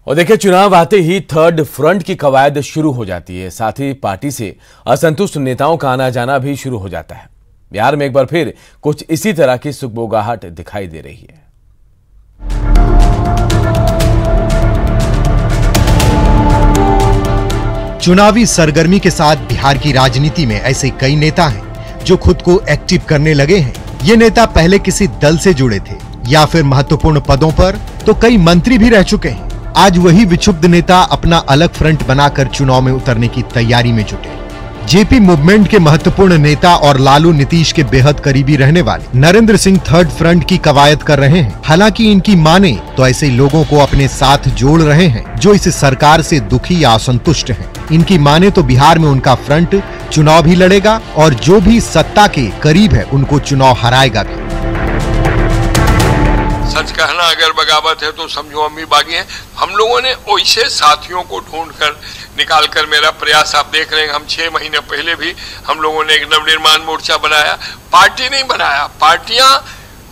और देखिए, चुनाव आते ही थर्ड फ्रंट की कवायद शुरू हो जाती है। साथ ही पार्टी से असंतुष्ट नेताओं का आना जाना भी शुरू हो जाता है। बिहार में एक बार फिर कुछ इसी तरह की सुगबुगाहट दिखाई दे रही है। चुनावी सरगर्मी के साथ बिहार की राजनीति में ऐसे कई नेता हैं जो खुद को एक्टिव करने लगे हैं। ये नेता पहले किसी दल से जुड़े थे या फिर महत्वपूर्ण पदों पर तो कई मंत्री भी रह चुके हैं। आज वही विक्षुब्ध नेता अपना अलग फ्रंट बनाकर चुनाव में उतरने की तैयारी में जुटे। जेपी मूवमेंट के महत्वपूर्ण नेता और लालू नीतीश के बेहद करीबी रहने वाले नरेंद्र सिंह थर्ड फ्रंट की कवायद कर रहे हैं। हालांकि इनकी माने तो ऐसे लोगों को अपने साथ जोड़ रहे हैं जो इस सरकार से दुखी या असंतुष्ट हैं। इनकी माने तो बिहार में उनका फ्रंट चुनाव भी लड़ेगा और जो भी सत्ता के करीब है उनको चुनाव हराएगा भी। सच कहना अगर बगावत है तो समझो हम भी बागी हैं। हम लोगों ने वैसे साथियों को ढूंढकर निकाल कर मेरा प्रयास आप देख रहे हैं। हम 6 महीने पहले भी हम लोगों ने एक नवनिर्माण मोर्चा बनाया। पार्टी नहीं बनाया, पार्टियां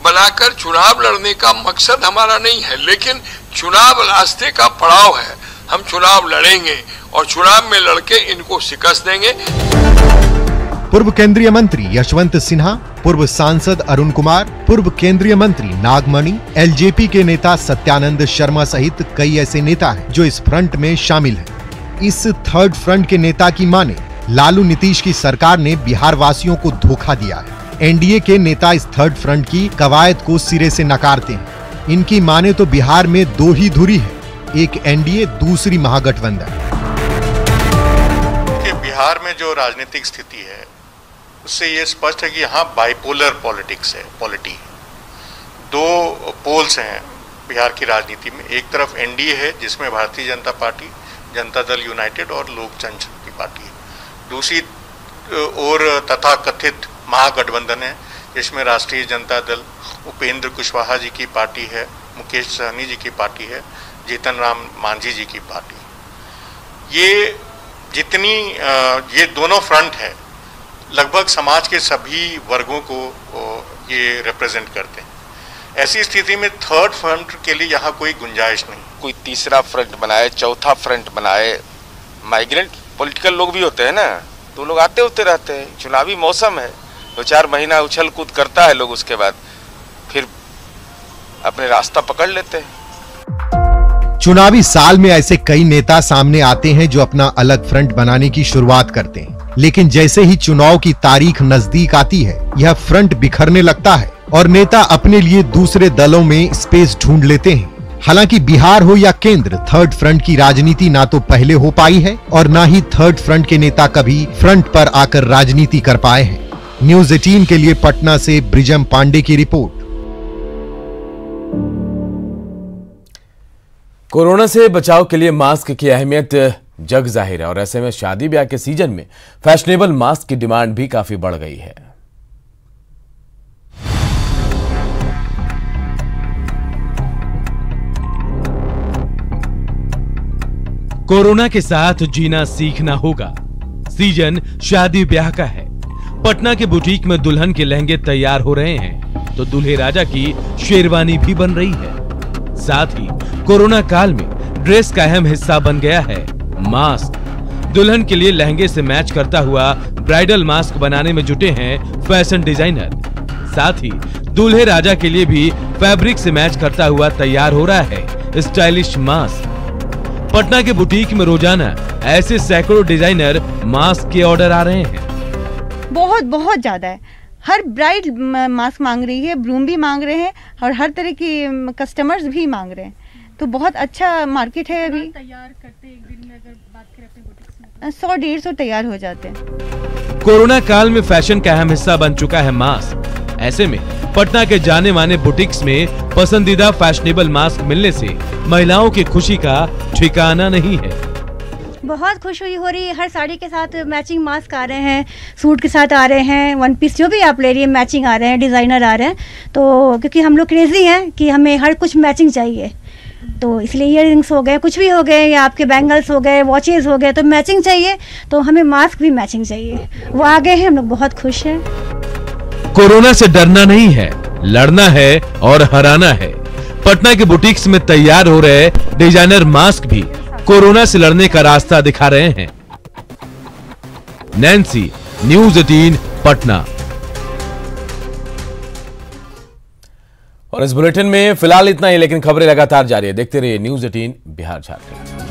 बनाकर चुनाव लड़ने का मकसद हमारा नहीं है, लेकिन चुनाव रास्ते का पड़ाव है। हम चुनाव लड़ेंगे और चुनाव में लड़के इनको शिकस्त देंगे। पूर्व केंद्रीय मंत्री यशवंत सिन्हा, पूर्व सांसद अरुण कुमार, पूर्व केंद्रीय मंत्री नागमणि, एलजेपी के नेता सत्यानंद शर्मा सहित कई ऐसे नेता हैं जो इस फ्रंट में शामिल हैं। इस थर्ड फ्रंट के नेता की माने लालू नीतीश की सरकार ने बिहार वासियों को धोखा दिया है। एनडीए के नेता इस थर्ड फ्रंट की कवायद को सिरे से नकारते हैं। इनकी माने तो बिहार में दो ही धुरी है, एक एनडीए, दूसरी महागठबंधन। बिहार में जो राजनीतिक स्थिति है उससे ये स्पष्ट है कि यहाँ बाइपोलर पॉलिटिक्स है, पॉलिटी। दो पोल्स हैं बिहार की राजनीति में। एक तरफ एनडीए है जिसमें भारतीय जनता पार्टी, जनता दल यूनाइटेड और लोक जनशक्ति पार्टी है। दूसरी ओर तथाकथित महागठबंधन है जिसमें राष्ट्रीय जनता दल, उपेंद्र कुशवाहा जी की पार्टी है, मुकेश सहनी जी की पार्टी है, जीतन राम मांझी जी की पार्टी। ये दोनों फ्रंट है, लगभग समाज के सभी वर्गों को ये रिप्रेजेंट करते हैं। ऐसी स्थिति में थर्ड फ्रंट के लिए यहाँ कोई गुंजाइश नहीं। कोई तीसरा फ्रंट बनाए, चौथा फ्रंट बनाए। माइग्रेंट पॉलिटिकल लोग भी होते हैं ना, तो लोग आते होते रहते हैं। चुनावी मौसम है, 2-4 महीना उछल कूद करता है लोग, उसके बाद फिर अपने रास्ता पकड़ लेते हैं। चुनावी साल में ऐसे कई नेता सामने आते हैं जो अपना अलग फ्रंट बनाने की शुरुआत करते हैं, लेकिन जैसे ही चुनाव की तारीख नजदीक आती है यह फ्रंट बिखरने लगता है और नेता अपने लिए दूसरे दलों में स्पेस ढूंढ लेते हैं। हालांकि बिहार हो या केंद्र, थर्ड फ्रंट की राजनीति ना तो पहले हो पाई है और ना ही थर्ड फ्रंट के नेता कभी फ्रंट पर आकर राजनीति कर पाए हैं। न्यूज़ 18 के लिए पटना से ब्रिजम पांडे की रिपोर्ट। कोरोना से बचाव के लिए मास्क की अहमियत जग जाहिर है और ऐसे में शादी ब्याह के सीजन में फैशनेबल मास्क की डिमांड भी काफी बढ़ गई है। कोरोना के साथ जीना सीखना होगा। सीजन शादी ब्याह का है। पटना के बुटीक में दुल्हन के लहंगे तैयार हो रहे हैं तो दूल्हे राजा की शेरवानी भी बन रही है। साथ ही कोरोना काल में ड्रेस का अहम हिस्सा बन गया है मास्क। दुल्हन के लिए लहंगे से मैच करता हुआ ब्राइडल मास्क बनाने में जुटे हैं फैशन डिजाइनर। साथ ही दूल्हे राजा के लिए भी फैब्रिक से मैच करता हुआ तैयार हो रहा है स्टाइलिश मास्क। पटना के बुटीक में रोजाना ऐसे सैकड़ों डिजाइनर मास्क के ऑर्डर आ रहे हैं। बहुत ज्यादा है। हर ब्राइड मास्क मांग रही है, ब्रूम भी मांग रहे हैं और हर तरह की कस्टमर्स भी मांग रहे हैं। तो बहुत अच्छा मार्केट है। अभी तैयार करते एक दिन में अगर बात करें अपने बुटीक में 100-150 तैयार हो जाते हैं। कोरोना काल में फैशन का अहम हिस्सा बन चुका है मास्क। ऐसे में पटना के जाने माने बुटीक्स में पसंदीदा फैशनेबल मास्क मिलने से महिलाओं की खुशी का ठिकाना नहीं है। बहुत खुशी हो रही है। हर साड़ी के साथ मैचिंग मास्क आ रहे हैं, सूट के साथ आ रहे हैं, वन पीस जो भी आप ले रही है मैचिंग आ रहे हैं, डिजाइनर आ रहे हैं। तो क्योंकि हम लोग क्रेजी हैं कि हमें हर कुछ मैचिंग चाहिए, तो इसलिए ईयररिंग्स हो गए, कुछ भी हो गए, या आपके बैंगल्स हो गए, वॉचेस हो गए, तो मैचिंग चाहिए। तो हमें मास्क भी मैचिंग चाहिए। वो आ गए हैं, हम लोग बहुत खुश हैं। कोरोना से डरना नहीं है, लड़ना है और हराना है। पटना के बुटीक्स में तैयार हो रहे डिजाइनर मास्क भी कोरोना से लड़ने का रास्ता दिखा रहे हैं। Nancy, news 18 Patna. और इस बुलेटिन में फिलहाल इतना ही, लेकिन खबरें लगातार जारी है। देखते रहिए न्यूज़ 18 बिहार झारखंड।